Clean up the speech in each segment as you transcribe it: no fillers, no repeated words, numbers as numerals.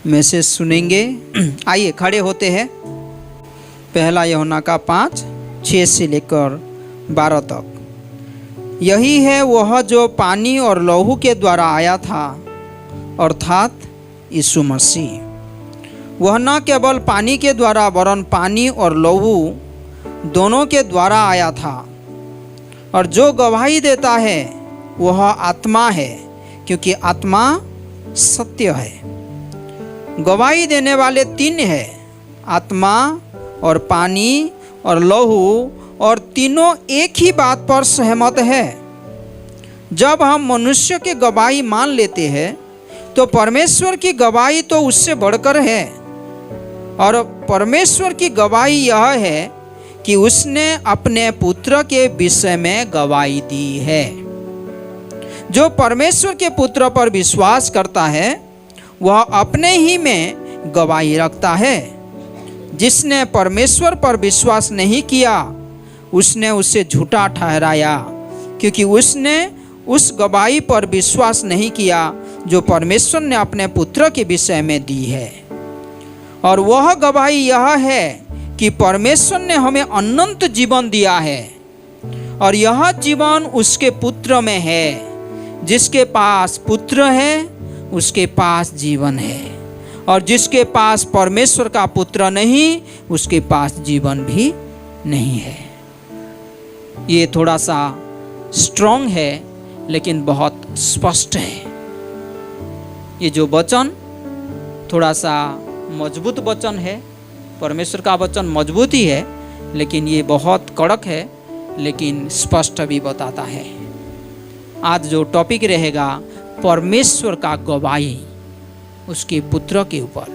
Message सुनेंगे। आइए खड़े होते हैं। पहला यूहन्ना का 5:6 से लेकर 12 तक। यही है वह जो पानी और लहू के द्वारा आया था, अर्थात यीशु मसीह। वह न केवल पानी के द्वारा वरन पानी और लहू दोनों के द्वारा आया था। और जो गवाही देता है वह आत्मा है, क्योंकि आत्मा सत्य है। गवाही देने वाले 3 हैं, आत्मा और पानी और लहू, और तीनों एक ही बात पर सहमत है। जब हम मनुष्य की गवाही मान लेते हैं तो परमेश्वर की गवाही तो उससे बढ़कर है। और परमेश्वर की गवाही यह है कि उसने अपने पुत्र के विषय में गवाही दी है। जो परमेश्वर के पुत्र पर विश्वास करता है वह अपने ही में गवाही रखता है। जिसने परमेश्वर पर विश्वास नहीं किया उसने उसे झूठा ठहराया, क्योंकि उसने उस गवाही पर विश्वास नहीं किया जो परमेश्वर ने अपने पुत्र के विषय में दी है। और वह गवाही यह है कि परमेश्वर ने हमें अनंत जीवन दिया है, और यह जीवन उसके पुत्र में है। जिसके पास पुत्र है उसके पास जीवन है, और जिसके पास परमेश्वर का पुत्र नहीं उसके पास जीवन भी नहीं है। ये थोड़ा सा स्ट्रॉन्ग है लेकिन बहुत स्पष्ट है। ये जो वचन थोड़ा सा मजबूत वचन है। परमेश्वर का वचन मजबूत ही है, लेकिन ये बहुत कड़क है, लेकिन स्पष्ट भी बताता है। आज जो टॉपिक रहेगा परमेश्वर का गवाही उसके पुत्र के ऊपर।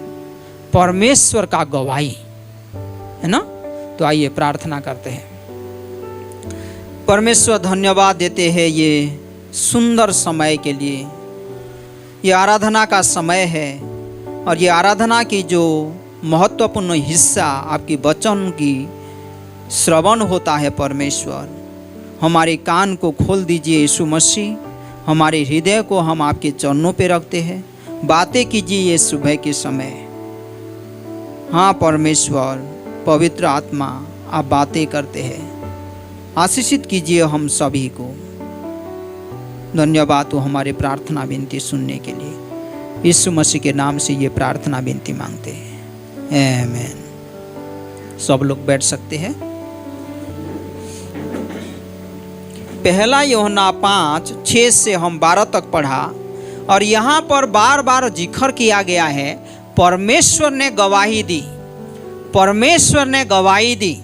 परमेश्वर का गवाही है ना। तो आइए प्रार्थना करते हैं। परमेश्वर धन्यवाद देते हैं ये सुंदर समय के लिए। ये आराधना का समय है, और ये आराधना की जो महत्वपूर्ण हिस्सा आपकी वचन की श्रवण होता है। परमेश्वर हमारे कान को खोल दीजिए यीशु मसीह। हमारे हृदय को हम आपके चरणों पे रखते हैं। बातें कीजिए ये सुबह के समय। हाँ परमेश्वर, पवित्र आत्मा आप बातें करते हैं। आशीषित कीजिए हम सभी को। धन्यवाद हो हमारे प्रार्थना विनती सुनने के लिए। यीशु मसीह के नाम से ये प्रार्थना विनती मांगते हैं, आमीन। सब लोग बैठ सकते हैं। पहला यूहन्ना 5:6 से हम 12 तक पढ़ा, और यहाँ पर बार बार जिक्र किया गया है परमेश्वर ने गवाही दी। परमेश्वर ने गवाही दी।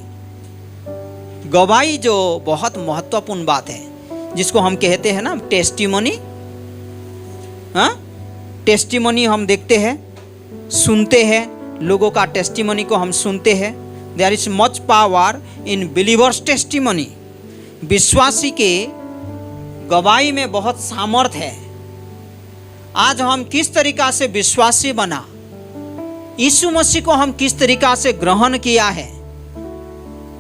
गवाही जो बहुत महत्वपूर्ण बात है, जिसको हम कहते हैं ना टेस्टिमनी। हाँ, टेस्टिमनी हम देखते हैं, सुनते हैं, लोगों का टेस्टिमनी को हम सुनते हैं। There is much power in believers testimony. विश्वासी के गवाही में बहुत सामर्थ है। आज हम किस तरीका से विश्वासी बना, यीशु मसीह को हम किस तरीका से ग्रहण किया है,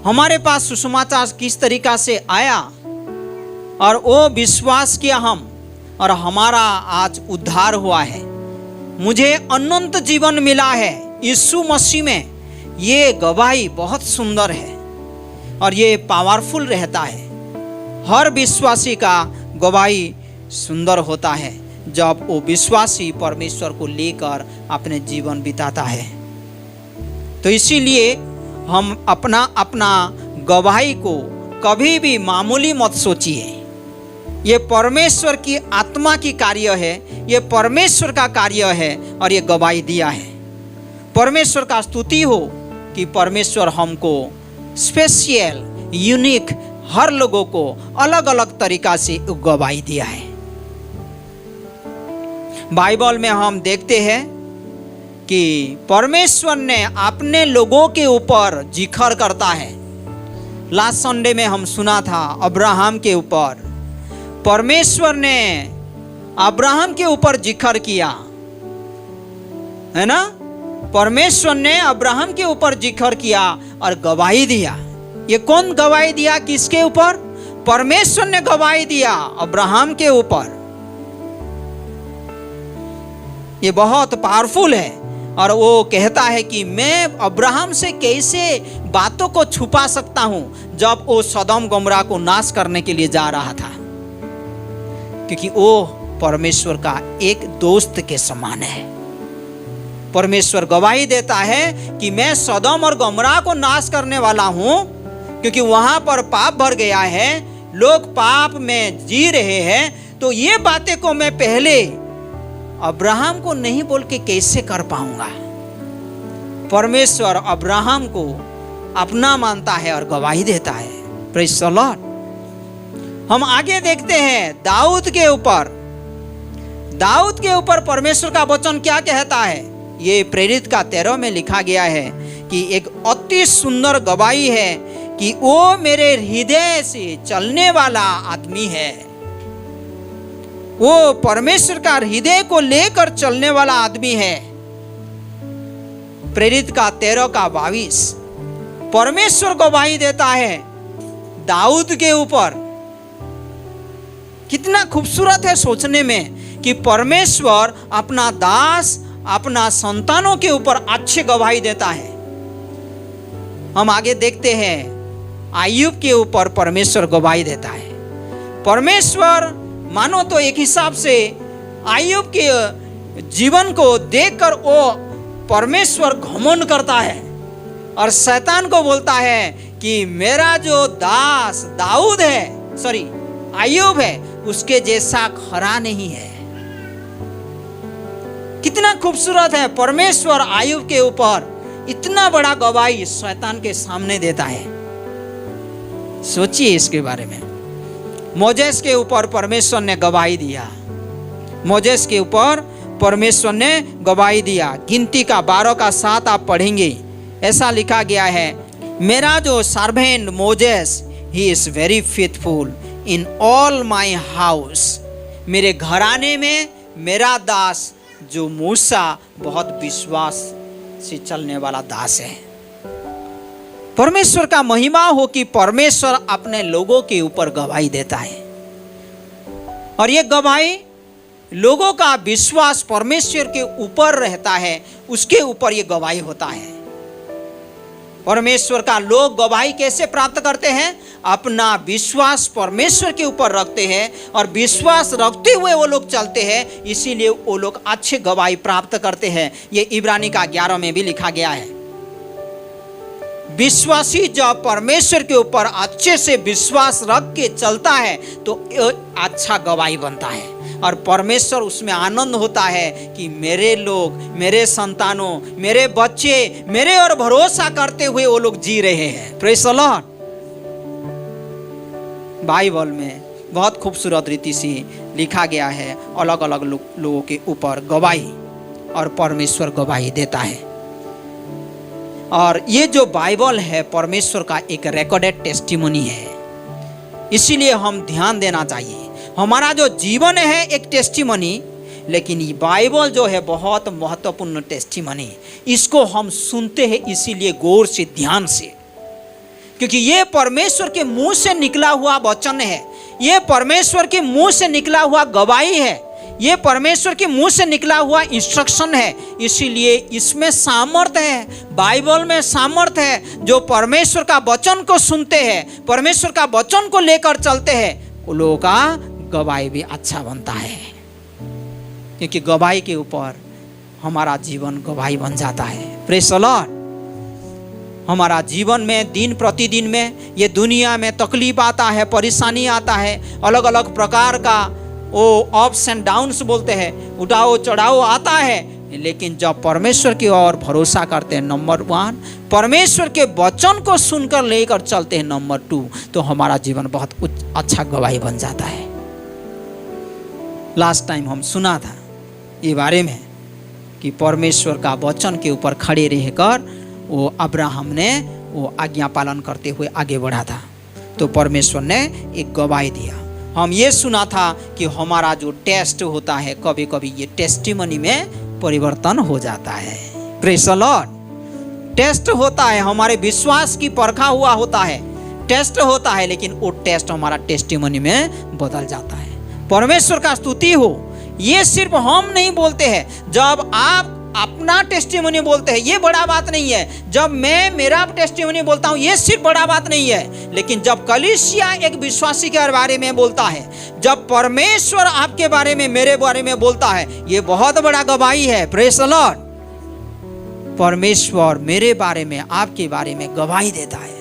हमारे पास सुसमाचार किस तरीका से आया, और वो विश्वास किया हम, और हमारा आज उद्धार हुआ है। मुझे अनंत जीवन मिला है यीशु मसीह में। ये गवाही बहुत सुंदर है, और ये पावरफुल रहता है। हर विश्वासी का गवाही सुंदर होता है जब वो विश्वासी परमेश्वर को लेकर अपने जीवन बिताता है। तो इसीलिए हम अपना गवाही को कभी भी मामूली मत सोचिए। ये परमेश्वर की आत्मा की कार्य है, ये परमेश्वर का कार्य है, और ये गवाही दिया है। परमेश्वर का स्तुति हो कि परमेश्वर हमको स्पेशल, यूनिक, हर लोगों को अलग अलग तरीका से गवाही दिया है। बाइबल में हम देखते हैं कि परमेश्वर ने अपने लोगों के ऊपर जिक्र करता है। लास्ट संडे में हम सुना था अब्राहम के ऊपर। परमेश्वर ने अब्राहम के ऊपर जिक्र किया, है ना। परमेश्वर ने अब्राहम के ऊपर जिक्र किया और गवाही दिया। ये कौन गवाही दिया? किसके ऊपर? परमेश्वर ने गवाही दिया अब्राहम के ऊपर। ये बहुत पावरफुल है। और वो कहता है कि मैं अब्राहम से कैसे बातों को छुपा सकता हूं जब वो सदोम गोमरा को नाश करने के लिए जा रहा था, क्योंकि वो परमेश्वर का एक दोस्त के समान है। परमेश्वर गवाही देता है कि मैं सदोम और गोमरा को नाश करने वाला हूं, क्योंकि वहां पर पाप भर गया है, लोग पाप में जी रहे हैं। तो ये बातें को मैं पहले अब्राहम को नहीं बोल के कैसे कर पाऊंगा। परमेश्वर अब्राहम को अपना मानता है और गवाही देता है। Praise the Lord. हम आगे देखते हैं दाऊद के ऊपर परमेश्वर का वचन क्या कहता है। ये प्रेरित का 13 में लिखा गया है कि एक अति सुंदर गवाही है कि वो मेरे हृदय से चलने वाला आदमी है। वो परमेश्वर का हृदय को लेकर चलने वाला आदमी है। प्रेरित का 13 का 22 परमेश्वर गवाही देता है दाऊद के ऊपर। कितना खूबसूरत है सोचने में कि परमेश्वर अपना दास, अपना संतानों के ऊपर अच्छी गवाही देता है। हम आगे देखते हैं अय्यूब के ऊपर परमेश्वर गवाही देता है। परमेश्वर मानो तो एक हिसाब से अय्यूब के जीवन को देखकर वो परमेश्वर घमंड करता है और शैतान को बोलता है कि मेरा जो दास दाऊद है, अय्यूब है, उसके जैसा खरा नहीं है। कितना खूबसूरत है। परमेश्वर अय्यूब के ऊपर इतना बड़ा गवाही शैतान के सामने देता है। सोचिए इसके बारे में। मोजेस के ऊपर परमेश्वर ने गवाही दिया। मोजेस के ऊपर परमेश्वर ने गवाही दिया। गिनती का 12 का 7 आप पढ़ेंगे, ऐसा लिखा गया है, मेरा जो servant Moses, he is very faithful in all my house. मेरे घराने में मेरा दास जो मूसा बहुत विश्वास से चलने वाला दास है। परमेश्वर का महिमा हो कि परमेश्वर अपने लोगों के ऊपर गवाही देता है और ये गवाही लोगों का विश्वास परमेश्वर के ऊपर रहता है, उसके ऊपर ये गवाही होता है। परमेश्वर का लोग गवाही कैसे प्राप्त करते हैं? अपना विश्वास परमेश्वर के ऊपर रखते हैं और विश्वास रखते हुए वो लोग चलते हैं, इसीलिए वो लोग अच्छे गवाही प्राप्त करते हैं। ये इब्रानी का 11 में भी लिखा गया है। विश्वासी जब परमेश्वर के ऊपर अच्छे से विश्वास रख के चलता है तो अच्छा गवाही बनता है और परमेश्वर उसमें आनंद होता है कि मेरे लोग, मेरे संतानों, मेरे बच्चे मेरे और भरोसा करते हुए वो लोग जी रहे हैं। Praise the Lord. बाइबल में बहुत खूबसूरत रीति से लिखा गया है अलग अलग लोगों के ऊपर गवाही, और परमेश्वर गवाही देता है। और ये जो बाइबल है परमेश्वर का एक रिकॉर्डेड टेस्टिमनी है, इसीलिए हम ध्यान देना चाहिए। हमारा जो जीवन है एक टेस्टिमनी, लेकिन ये बाइबल जो है बहुत महत्वपूर्ण टेस्टिमनी। इसको हम सुनते हैं इसीलिए गौर से, ध्यान से, क्योंकि ये परमेश्वर के मुंह से निकला हुआ वचन है, ये परमेश्वर के मुंह से निकला हुआ गवाही है, ये परमेश्वर के मुंह से निकला हुआ इंस्ट्रक्शन है। इसीलिए इसमें सामर्थ्य है, बाइबल में सामर्थ्य है। जो परमेश्वर का वचन को सुनते हैं, परमेश्वर का वचन को लेकर चलते हैं, उन लोगों का गवाही भी अच्छा बनता है, क्योंकि गवाही के ऊपर हमारा जीवन गवाही बन जाता है। Praise the Lord. हमारा जीवन में दिन प्रतिदिन में ये दुनिया में तकलीफ आता है, परेशानी आता है, अलग अलग प्रकार का वो अप्स एंड डाउन्स बोलते हैं, उठाओ चढ़ाओ आता है। लेकिन जब परमेश्वर की ओर भरोसा करते हैं, नंबर 1, परमेश्वर के वचन को सुनकर लेकर चलते हैं, नंबर 2, तो हमारा जीवन बहुत अच्छा गवाही बन जाता है। लास्ट टाइम हम सुना था ये बारे में कि परमेश्वर का वचन के ऊपर खड़े रहकर वो अब्राहम ने वो आज्ञा पालन करते हुए आगे बढ़ा था, तो परमेश्वर ने एक गवाही दिया। हम ये सुना था कि हमारा जो टेस्ट होता है, कभी कभी ये टेस्टिमनी में परिवर्तन हो जाता है। Praise the Lord. टेस्ट होता है, हमारे विश्वास की परखा हुआ होता है, टेस्ट होता है, लेकिन वो टेस्ट हमारा टेस्टिमनी में बदल जाता है। परमेश्वर का स्तुति हो। ये सिर्फ हम नहीं बोलते हैं, जब आप अपना टेस्टिमोनी बोलते हैं ये बड़ा बात नहीं है, जब मैं मेरा टेस्टिमोनी बोलता हूँ ये सिर्फ बड़ा बात नहीं है, लेकिन जब कलीसिया एक विश्वासी के बारे में बोलता है, जब परमेश्वर आपके बारे में मेरे बारे में बोलता है, ये बहुत बड़ा गवाही है। Praise the Lord. परमेश्वर मेरे बारे में आपके बारे में गवाही देता है।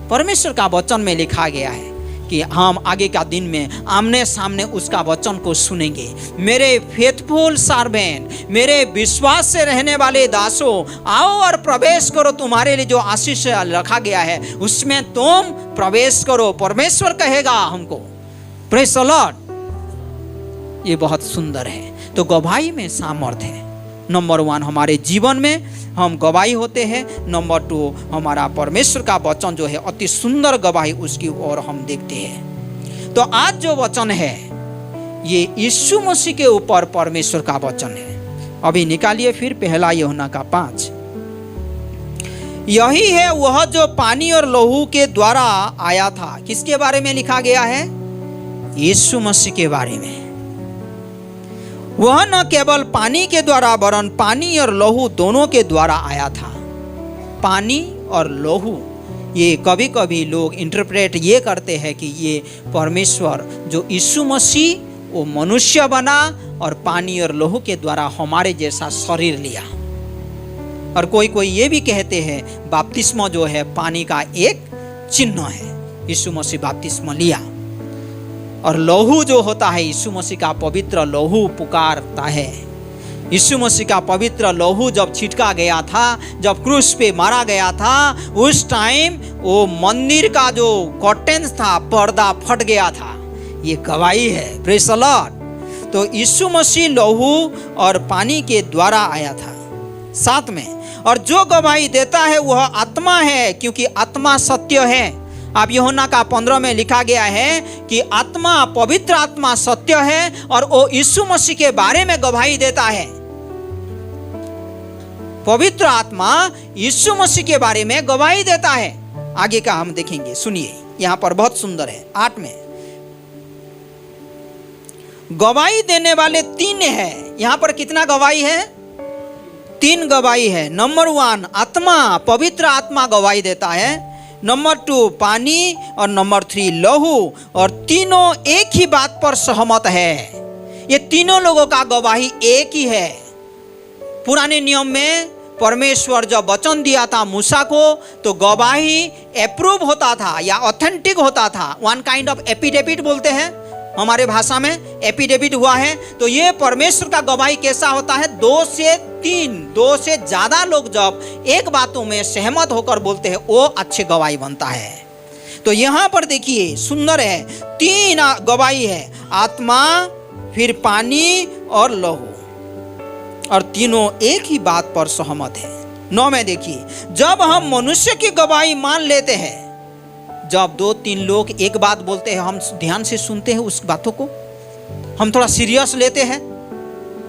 परमेश्वर का वचन में लिखा गया है कि हम आगे का दिन में आमने सामने उसका वचन को सुनेंगे। मेरे फेथफुल सर्वेंट, मेरे विश्वास से रहने वाले दासों, आओ और प्रवेश करो, तुम्हारे लिए जो आशीष रखा गया है उसमें तुम प्रवेश करो, परमेश्वर कहेगा हमको। Praise the Lord. ये बहुत सुंदर है। तो गवाही में सामर्थ्य है। नंबर 1 हमारे जीवन में हम गवाही होते हैं। नंबर 2 हमारा परमेश्वर का वचन जो है अति सुंदर गवाही उसकी ओर हम देखते हैं। तो आज जो वचन है ये यीशु मसीह के ऊपर परमेश्वर का वचन है। अभी निकालिए फिर पहला यूहन्ना का 5। यही है वह जो पानी और लहू के द्वारा आया था। किसके बारे में लिखा गया है? यीशु मसीह के बारे में। वह न केवल पानी के द्वारा वरन पानी और लहू दोनों के द्वारा आया था। पानी और लहू, ये कभी कभी लोग इंटरप्रेट ये करते हैं कि ये परमेश्वर जो यीशु मसीह वो मनुष्य बना और पानी और लहू के द्वारा हमारे जैसा शरीर लिया। और कोई कोई ये भी कहते हैं बपतिस्मा जो है पानी का एक चिन्ह है, यीशु मसीह बपतिस्मा लिया। और लहू जो होता है यीशु मसीह का पवित्र लहू पुकारता है। यीशु मसीह का पवित्र लहू जब छिटका गया था, जब क्रूस पे मारा गया था, उस टाइम वो मंदिर का जो कर्टेन था, पर्दा फट गया था। ये गवाही है। Praise the Lord. तो यीशु मसीह लहू और पानी के द्वारा आया था। साथ में और जो गवाही देता है वह आत्मा है, क्योंकि आत्मा सत्य है। आप यूहन्ना का 15 में लिखा गया है कि आत्मा, पवित्र आत्मा सत्य है और वो यीशु मसीह के बारे में गवाही देता है। पवित्र आत्मा यीशु मसीह के बारे में गवाही देता है। आगे का हम देखेंगे, सुनिए, यहां पर बहुत सुंदर है। 8 में गवाही देने वाले 3 है। यहां पर कितना गवाही है? 3 गवाही है। नंबर 1 आत्मा, पवित्र आत्मा गवाही देता है। नंबर 2 पानी और नंबर 3 लहू। और तीनों एक ही बात पर सहमत है। ये तीनों लोगों का गवाही एक ही है। पुराने नियम में परमेश्वर जब वचन दिया था मूसा को, तो गवाही अप्रूव होता था या ऑथेंटिक होता था। वन काइंड ऑफ एपिडेविट बोलते हैं हमारे भाषा में, एपिडेविट हुआ है। तो ये परमेश्वर का गवाही कैसा होता है? 2 से 3, 2 से ज्यादा लोग जब एक बातों में सहमत होकर बोलते हैं, वो अच्छे गवाही बनता है। तो यहां पर देखिए सुंदर है, 3 गवाही है, आत्मा, फिर पानी और लहू, और तीनों एक ही बात पर सहमत है। 9 में देखिए, जब हम मनुष्य की गवाही मान लेते हैं, जब 2-3 लोग एक बात बोलते हैं, हम ध्यान से सुनते हैं उस बातों को, हम थोड़ा सीरियस लेते हैं।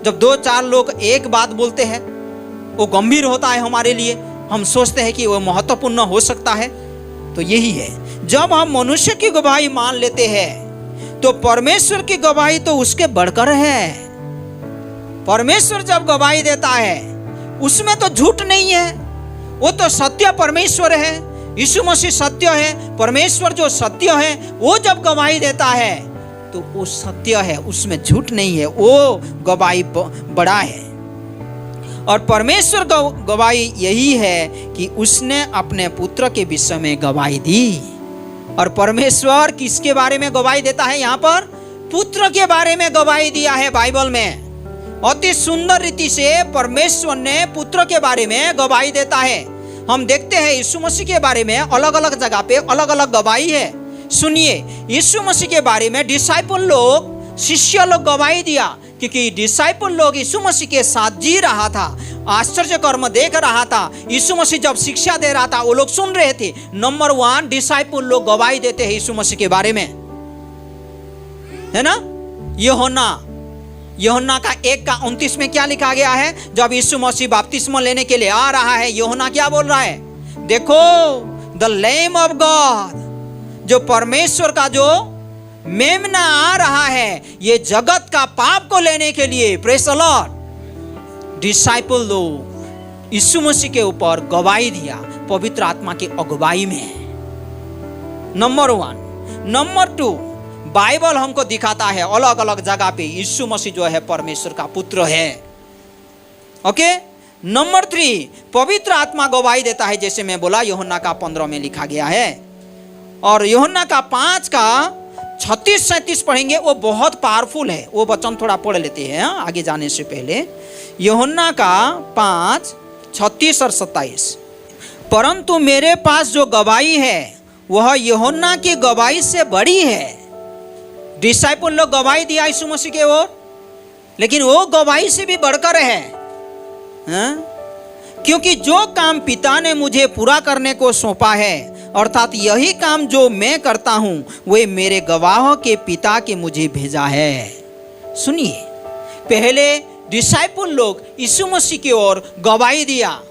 जब 2-4 लोग एक बात बोलते हैं, वो गंभीर होता है हमारे लिए, हम सोचते हैं कि वो महत्वपूर्ण हो सकता है। तो यही है, जब हम मनुष्य की गवाही मान लेते हैं, तो परमेश्वर की गवाही तो उसके बढ़कर है। परमेश्वर जब गवाही देता है, उसमें तो झूठ नहीं है, वो तो सत्य परमेश्वर है। यीशु मसीह सत्य है, परमेश्वर जो सत्य है वो जब गवाही देता है तो वो सत्य है, उसमें झूठ नहीं है, वो गवाही बड़ा है। और परमेश्वर गवाही यही है कि उसने अपने पुत्र के विषय में गवाही दी। और परमेश्वर किसके बारे में गवाही देता है? यहाँ पर पुत्र के बारे में गवाही दिया है बाइबल में। अति सुंदर रीति से परमेश्वर ने पुत्र के बारे में गवाही देता है। हम देखते हैं यीशु मसीह के बारे में अलग अलग जगह पे अलग अलग गवाही है। सुनिए, यीशु मसीह के बारे में डिसाइपल लोग, शिष्य लोग गवाही दिया, क्योंकि डिसाइपल लोग यीशु मसीह के साथ जी रहा था, आश्चर्य कर्म देख रहा था। यीशु मसीह जब शिक्षा दे रहा था वो लोग सुन रहे थे। नंबर 1 डिसाइपल लोग गवाही देते हैं यीशु मसीह के बारे में, है ना। यूहन्ना का 1:29 में क्या लिखा गया है? जब यीशु मसीह बपतिस्मा लेने के लिए आ रहा है, यूहन्ना क्या बोल रहा है? देखो द लैम ऑफ गॉड, जो परमेश्वर का जो मेमना आ रहा है, ये जगत का पाप को लेने के लिए। Praise the Lord. डिसाइपल लोग यीशु मसीह के ऊपर गवाही दिया पवित्र आत्मा की अगुवाई में। नंबर 1। नंबर 2, बाइबल हमको दिखाता है अलग अलग जगह पे यीशु मसीह जो है परमेश्वर का पुत्र है। ओके। नंबर 3, पवित्र आत्मा गवाही देता है, जैसे मैं बोला यूहन्ना का 15 में लिखा गया है। और यूहन्ना का 5 का 36-37 पढ़ेंगे, वो बहुत पावरफुल है। वो वचन थोड़ा पढ़ लेते हैं आगे जाने से पहले। यूहन्ना का 5, 36 और 27। परंतु मेरे पास जो गवाही है वह यूहन्ना की गवाही से बड़ी है। डिसाइपल लोग गवाही दिया यीशु मसीह के ओर, लेकिन वो गवाही से भी बढ़कर है। क्योंकि जो काम पिता ने मुझे पूरा करने को सौंपा है, अर्थात यही काम जो मैं करता हूं, वे मेरे गवाह के पिता के मुझे भेजा है। सुनिए, पहले डिसाइपल लोग यीशु मसीह की ओर गवाही दिया।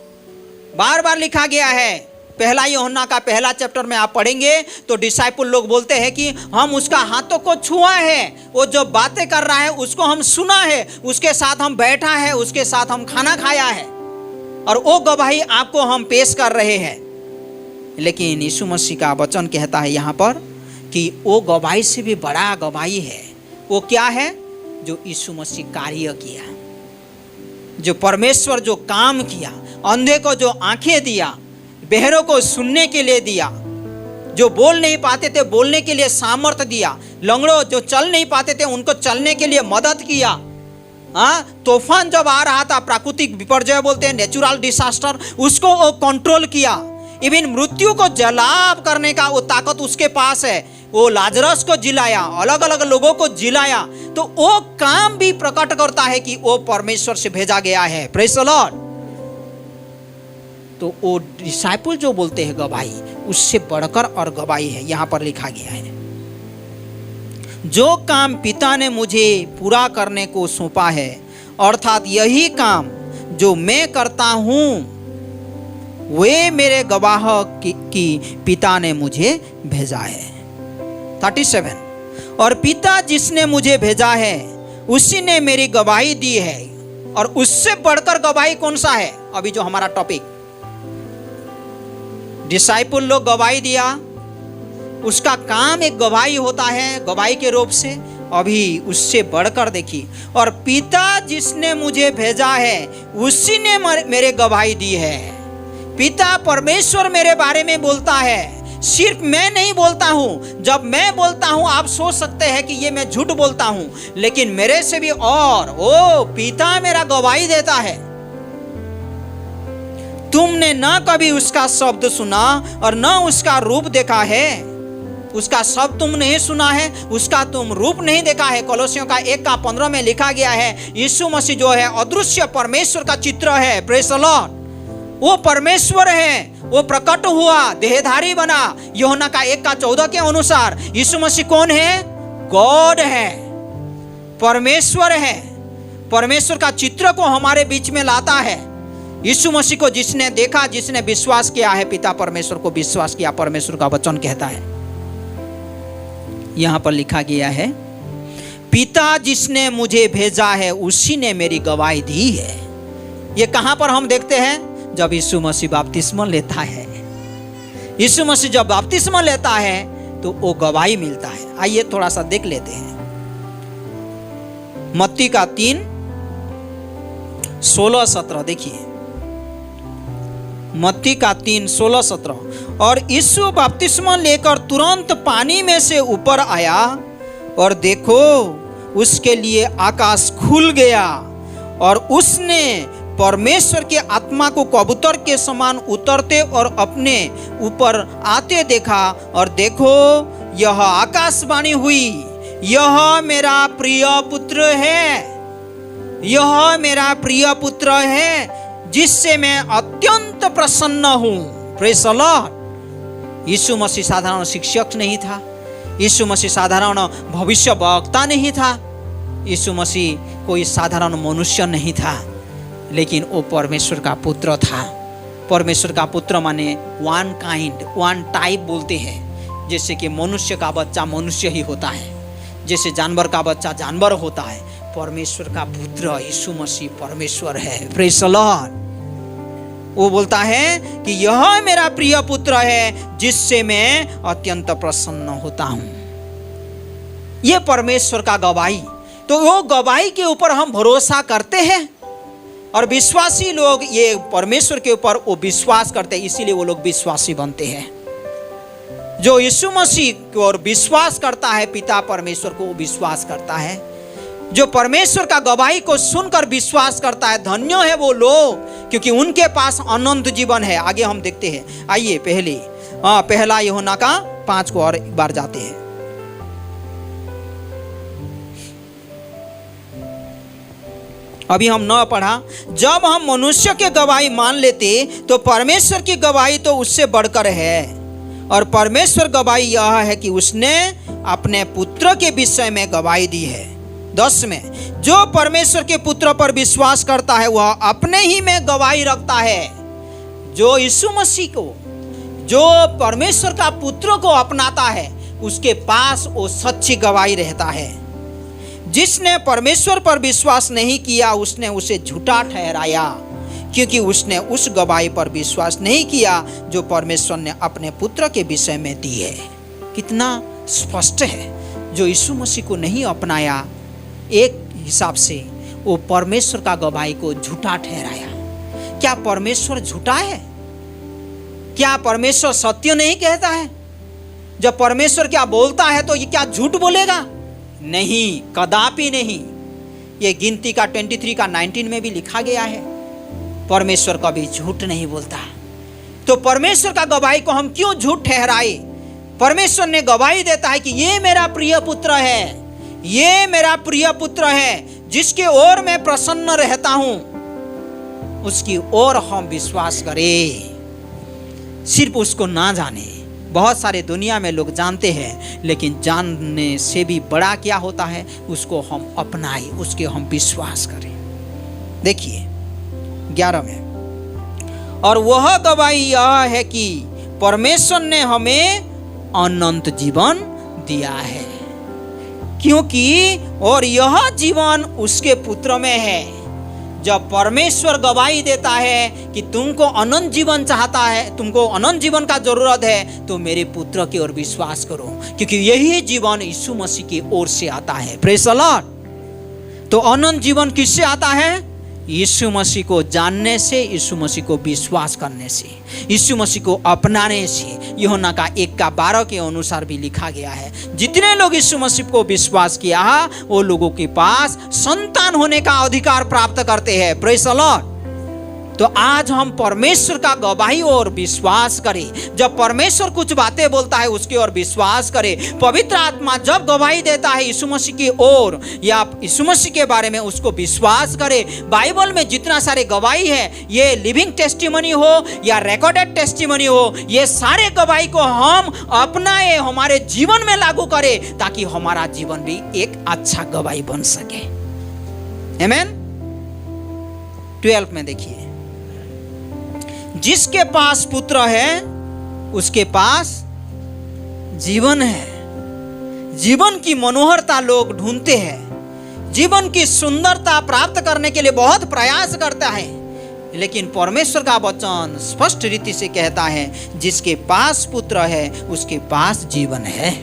बार बार लिखा गया है, पहला यूहन्ना का पहला चैप्टर में आप पढ़ेंगे तो डिसाइपल लोग बोलते हैं कि हम उसका हाथों को छुआ है, वो जो बातें कर रहा है उसको हम सुना है, उसके साथ हम बैठा है, उसके साथ हम खाना खाया है, और वो गवाही आपको हम पेश कर रहे हैं। लेकिन यीशु मसीह का वचन कहता है यहाँ पर कि वो गवाही से भी बड़ा गवाही है। वो क्या है? जो यीशु मसीह कार्य किया, जो परमेश्वर जो काम किया, अंधे को जो आंखें दिया, बहरों को सुनने के लिए दिया, जो बोल नहीं पाते थे बोलने के लिए सामर्थ्य दिया, लंगड़ों जो चल नहीं पाते थे उनको चलने के लिए मदद किया। तूफान जब आ रहा था, प्राकृतिक विपर्यय बोलते हैं, नेचुरल डिसास्टर, उसको वो कंट्रोल किया। इवन मृत्यु को जलाब करने का वो ताकत उसके पास है। वो लाजरस को जिलाया, अलग अलग लोगों को जिलाया, तो वो काम भी प्रकट करता है कि वो परमेश्वर से भेजा गया है। Praise the Lord. तो वो डिसाइपल जो बोलते हैं गवाही, उससे बढ़कर और गवाही है। यहां पर लिखा गया है, जो काम पिता ने मुझे पूरा करने को सौंपा है, अर्थात यही काम जो मैं करता हूं, वे मेरे गवाह की पिता ने मुझे भेजा है। 37। और पिता जिसने मुझे भेजा है उसी ने मेरी गवाही दी है। और उससे बढ़कर गवाही कौन सा है? अभी जो हमारा टॉपिक, डिसाइपल लोग गवाही दिया, उसका काम एक गवाही होता है, गवाही के रूप से। अभी उससे बढ़कर देखिए, और पिता जिसने मुझे भेजा है उसी ने मेरे गवाही दी है। पिता परमेश्वर मेरे बारे में बोलता है, सिर्फ मैं नहीं बोलता हूं। जब मैं बोलता हूं आप सोच सकते हैं कि ये मैं झूठ बोलता हूं, लेकिन मेरे से भी और वो पिता मेरा गवाही देता है। तुमने न कभी उसका शब्द सुना और न उसका रूप देखा है। उसका शब्द तुम नहीं सुना है, उसका तुम रूप नहीं देखा है। कोलोसियों का 1:15 में लिखा गया है, यीशु मसीह जो है अदृश्य परमेश्वर का चित्र है। Praise the Lord. वो परमेश्वर है, वो प्रकट हुआ, देहधारी बना। यूहन्ना का 1:14 के अनुसार यीशु मसीह कौन है? गॉड है, परमेश्वर है। परमेश्वर का चित्र को हमारे बीच में लाता है। यीशु मसीह को जिसने देखा, जिसने विश्वास किया है, पिता परमेश्वर को विश्वास किया, परमेश्वर का वचन कहता है। यहां पर लिखा गया है, पिता जिसने मुझे भेजा है उसी ने मेरी गवाही दी है। ये कहां पर हम देखते हैं? जब यीशु मसीह बपतिस्मा लेता है। यीशु मसीह जब बपतिस्मा लेता है तो वो गवाही मिलता है। आइए थोड़ा सा देख लेते हैं। मत्ती का 3:16-17 देखिए। मत्ती का 3:16-17। और यीशु बपतिस्मा लेकर तुरंत पानी में से ऊपर आया, और देखो उसके लिए आकाश खुल गया, और उसने परमेश्वर के आत्मा को कबूतर के समान उतरते और अपने ऊपर आते देखा। और देखो यह आकाशवाणी हुई, यह मेरा प्रिय पुत्र है, यह मेरा प्रिय पुत्र है, जिससे मैं अत्यंत प्रसन्न हूं। Praise the Lord. Yeshu Masih साधारण शिक्षक नहीं था, यीशु मसीह साधारण भविष्य वक्ता नहीं था, यीशु मसीह कोई साधारण मनुष्य नहीं था, लेकिन वो परमेश्वर का पुत्र था। परमेश्वर का पुत्र माने वन काइंड, वन टाइप बोलते हैं। जैसे कि मनुष्य का बच्चा मनुष्य ही होता है, जैसे जानवर का बच्चा जानवर होता है, परमेश्वर का पुत्र यीशु मसीह परमेश्वर है। Praise the Lord. वो बोलता है कि यह मेरा प्रिय पुत्र है जिससे मैं अत्यंत प्रसन्न होता हूं। ये परमेश्वर का गवाही, तो वो गवाही के ऊपर हम भरोसा करते हैं और विश्वासी लोग ये परमेश्वर के ऊपर वो विश्वास करते हैं, इसीलिए वो लोग विश्वासी बनते हैं। जो यीशु मसीह की ओर विश्वास करता है, पिता परमेश्वर को विश्वास करता है, जो परमेश्वर का गवाही को सुनकर विश्वास करता है, धन्य है वो लोग, क्योंकि उनके पास अनंत जीवन है। आगे हम देखते हैं। आइए पहला यूहन्ना का 5 को और एक बार जाते हैं। अभी हम न पढ़ा, जब हम मनुष्य के गवाही मान लेते तो परमेश्वर की गवाही तो उससे बढ़कर है, और परमेश्वर गवाही यह है कि उसने अपने पुत्र के विषय में गवाही दी है। 10 में, जो परमेश्वर के पुत्र पर विश्वास करता है वह अपने ही में गवाही रखता है। जो यीशु मसीह को, जो परमेश्वर का पुत्र को अपनाता है, उसके पास वो सच्ची गवाही रहता है। जिसने परमेश्वर पर विश्वास नहीं किया उसने उसे झूठा ठहराया, क्योंकि उसने उस गवाही पर विश्वास नहीं किया जो परमेश्वर ने अपने पुत्र के विषय में दी है। कितना स्पष्ट है। जो यीशु मसीह को नहीं अपनाया, एक हिसाब से वो परमेश्वर का गवाही को झूठा ठहराया। क्या परमेश्वर झूठा है? क्या परमेश्वर सत्य नहीं कहता है? जब परमेश्वर क्या बोलता है तो ये क्या झूठ बोलेगा? नहीं, कदापि नहीं। ये गिनती का 23 का 19 में भी लिखा गया है, परमेश्वर कभी झूठ नहीं बोलता। तो परमेश्वर का गवाही को हम क्यों झूठ ठहराए? परमेश्वर ने गवाही देता है कि ये मेरा प्रिय पुत्र है, ये मेरा प्रिय पुत्र है जिसके ओर मैं प्रसन्न रहता हूं, उसकी ओर हम विश्वास करें। सिर्फ उसको ना जाने, बहुत सारे दुनिया में लोग जानते हैं, लेकिन जानने से भी बड़ा क्या होता है, उसको हम अपनाएं, उसके हम विश्वास करें। देखिए 11 में, और वह गवाही यह है कि परमेश्वर ने हमें अनंत जीवन दिया है, क्योंकि और यह जीवन उसके पुत्र में है। जब परमेश्वर गवाही देता है कि तुमको अनंत जीवन चाहता है, तुमको अनंत जीवन का जरूरत है, तो मेरे पुत्र की ओर विश्वास करो, क्योंकि यही जीवन यीशु मसीह की ओर से आता है। Praise the Lord. तो अनंत जीवन किससे आता है? यीशु मसीह को जानने से, यीशु मसीह को विश्वास करने से, यीशु मसीह को अपनाने से। यूहन्ना का 1 का 12 के अनुसार भी लिखा गया है, जितने लोग यीशु मसीह को विश्वास किया वो लोगों के पास संतान होने का अधिकार प्राप्त करते हैं। Praise the Lord. तो आज हम परमेश्वर का गवाही और विश्वास करें। जब परमेश्वर कुछ बातें बोलता है उसकी ओर विश्वास करें। पवित्र आत्मा जब गवाही देता है यीशु मसीह की ओर या यीशु मसीह के बारे में, उसको विश्वास करें। बाइबल में जितना सारे गवाही है, ये लिविंग टेस्टिमनी हो या रिकॉर्डेड टेस्टिमनी हो, ये सारे गवाही को हम अपनाएं, हमारे जीवन में लागू करें, ताकि हमारा जीवन भी एक अच्छा गवाही बन सके। आमीन। 12 में देखिए, जिसके पास पुत्र है उसके पास जीवन है। जीवन की मनोहरता लोग ढूंढते हैं, जीवन की सुंदरता प्राप्त करने के लिए बहुत प्रयास करता है, लेकिन परमेश्वर का वचन स्पष्ट रीति से कहता है, जिसके पास पुत्र है उसके पास जीवन है।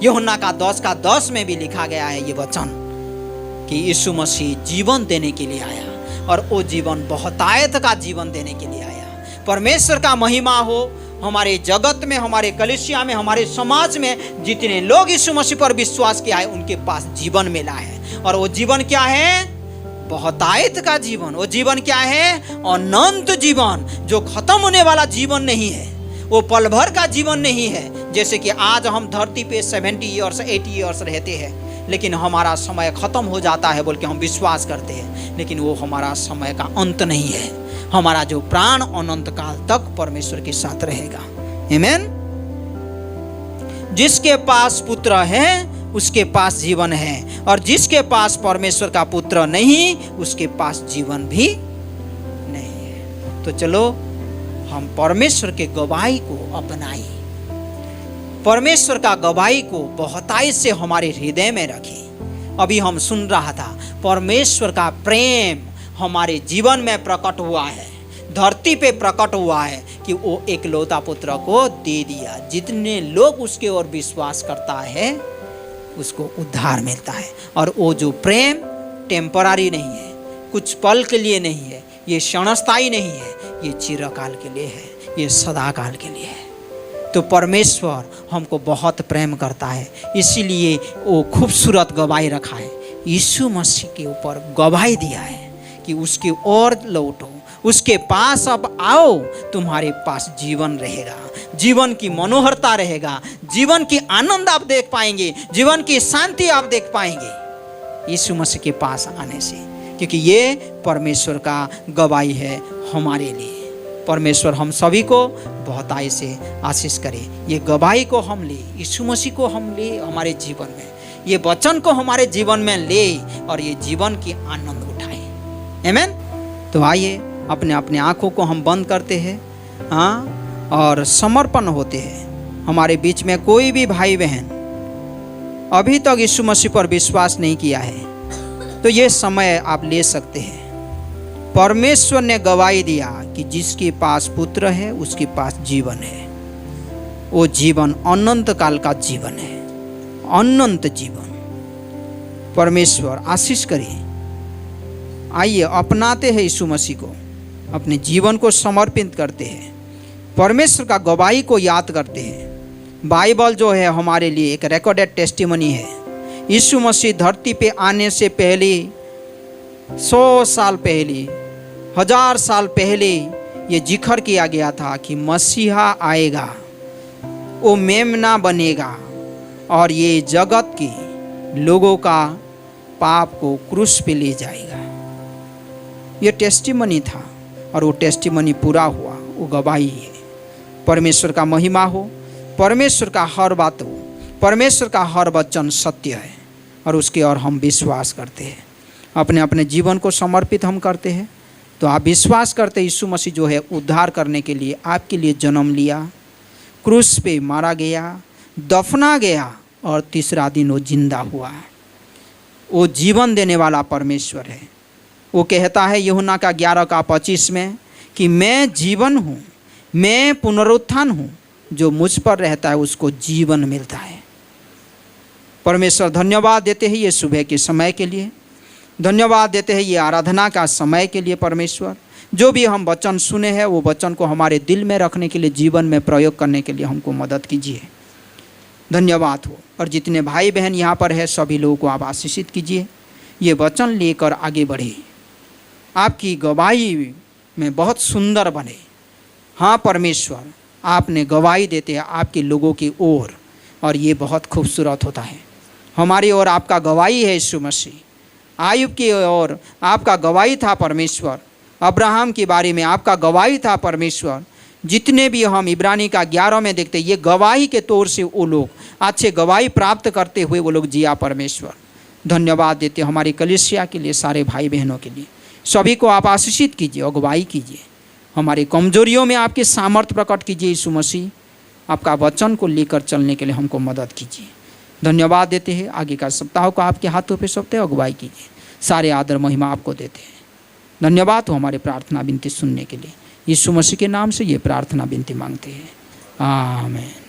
यूहन्ना का 10 का 10 में भी लिखा गया है ये वचन कि यीशु मसीह जीवन देने के लिए आया, और वो जीवन बहुतायत का जीवन देने के लिए आया। परमेश्वर का महिमा हो हमारे जगत में, हमारे कलीसिया में, हमारे समाज में। जितने लोग यीशु मसीह पर विश्वास किया है उनके पास जीवन मिला है, और वो जीवन क्या है? बहुतायत का जीवन। वो जीवन क्या है? अनंत जीवन, जो खत्म होने वाला जीवन नहीं है, वो पल भर का जीवन नहीं है। जैसे कि आज हम धरती पे 70 ईयर्स 80 ईयर्स रहते हैं, लेकिन हमारा समय खत्म हो जाता है बोल के हम विश्वास करते हैं, लेकिन वो हमारा समय का अंत नहीं है। हमारा जो प्राण अनंत काल तक परमेश्वर के साथ रहेगा। आमीन। जिसके पास पुत्र है उसके पास जीवन है, और जिसके पास परमेश्वर का पुत्र नहीं उसके पास जीवन भी नहीं है। तो चलो हम परमेश्वर के गवाही को अपनाएं, परमेश्वर का गवाही को बहुतायत से हमारे हृदय में रखें, अभी हम सुन रहा था, परमेश्वर का प्रेम हमारे जीवन में प्रकट हुआ है, धरती पे प्रकट हुआ है कि वो एकलौता पुत्र को दे दिया। जितने लोग उसके ओर विश्वास करता है उसको उद्धार मिलता है। और वो जो प्रेम टेम्पररी नहीं है, कुछ पल के लिए नहीं है, ये क्षणस्थायी नहीं है, ये चिरकाल के लिए है, ये सदाकाल के लिए है। तो परमेश्वर हमको बहुत प्रेम करता है, इसीलिए वो खूबसूरत गवाही रखा है, यीशु मसीह के ऊपर गवाही दिया है कि उसकी ओर लौटो, उसके पास अब आओ, तुम्हारे पास जीवन रहेगा, जीवन की मनोहरता रहेगा, जीवन की आनंद आप देख पाएंगे, जीवन की शांति आप देख पाएंगे यीशु मसीह के पास आने से, क्योंकि ये परमेश्वर का गवाही है हमारे लिए। परमेश्वर हम सभी को बहुत आय से आशीष करे। ये गवाही को हम ले, यीशु मसीह को हम ले हमारे जीवन में, ये वचन को हमारे जीवन में ले और ये जीवन की आनंद उठाए। आमीन। तो आइए अपने अपने आँखों को हम बंद करते हैं, हाँ, और समर्पण होते हैं। हमारे बीच में कोई भी भाई बहन अभी तक यीशु मसीह पर विश्वास नहीं किया है तो ये समय आप ले सकते हैं। परमेश्वर ने गवाही दिया कि जिसके पास पुत्र है उसके पास जीवन है, वो जीवन अनंत काल का जीवन है, अनंत जीवन। परमेश्वर आशीष करे। आइए अपनाते हैं यीशु मसीह को, अपने जीवन को समर्पित करते हैं, परमेश्वर का गवाही को याद करते हैं। बाइबल जो है हमारे लिए एक रिकॉर्डेड टेस्टिमनी है। यीशु मसीह धरती पे आने से पहले 100 साल पहले, 1000 साल पहले ये जिक्र किया गया था कि मसीहा आएगा, वो मेमना बनेगा और ये जगत के लोगों का पाप को क्रूस पे ले जाएगा। ये टेस्टिमनी था और वो टेस्टिमनी पूरा हुआ, वो गवाही है। परमेश्वर का महिमा हो, परमेश्वर का हर बात हो, परमेश्वर का हर वचन सत्य है और उसके और हम विश्वास करते हैं। अपने अपने जीवन को समर्पित हम करते हैं। तो आप विश्वास करते यीशु मसीह जो है उद्धार करने के लिए आपके लिए जन्म लिया, क्रूस पे मारा गया, दफना गया और तीसरा दिन वो जिंदा हुआ। वो जीवन देने वाला परमेश्वर है। वो कहता है यूहन्ना का 11:25 में कि मैं जीवन हूँ, मैं पुनरुत्थान हूँ, जो मुझ पर रहता है उसको जीवन मिलता है। परमेश्वर धन्यवाद देते हैं ये सुबह के समय के लिए, धन्यवाद देते हैं ये आराधना का समय के लिए। परमेश्वर जो भी हम वचन सुने हैं वो वचन को हमारे दिल में रखने के लिए, जीवन में प्रयोग करने के लिए हमको मदद कीजिए। धन्यवाद हो। और जितने भाई बहन यहाँ पर है सभी लोगों को आप आशीषित कीजिए, ये वचन लेकर आगे बढ़े, आपकी गवाही में बहुत सुंदर बने। हाँ परमेश्वर, आपने गवाही देते हैं आपके लोगों की ओर और ये बहुत खूबसूरत होता है। हमारी ओर आपका गवाही है यीशु मसीह। आयुब की ओर आपका गवाही था परमेश्वर, अब्राहम के बारे में आपका गवाही था परमेश्वर। जितने भी हम इब्रानी का 11 में देखते ये गवाही के तौर से वो लोग अच्छे गवाही प्राप्त करते हुए वो लोग जिया। परमेश्वर धन्यवाद देते हमारी कलीसिया के लिए, सारे भाई बहनों के लिए। सभी को आप आशीषित कीजिए, अगुवाई कीजिए, हमारी कमजोरियों में आपके सामर्थ्य प्रकट कीजिए। यीशु मसीह आपका वचन को लेकर चलने के लिए हमको मदद कीजिए। धन्यवाद देते हैं। आगे का सप्ताह को आपके हाथों पे सौंपते हैं, अगुवाई कीजिए। सारे आदर महिमा आपको देते हैं। धन्यवाद हो हमारे प्रार्थना विनती सुनने के लिए। यीशु मसीह के नाम से ये प्रार्थना विनती मांगते हैं, आमीन।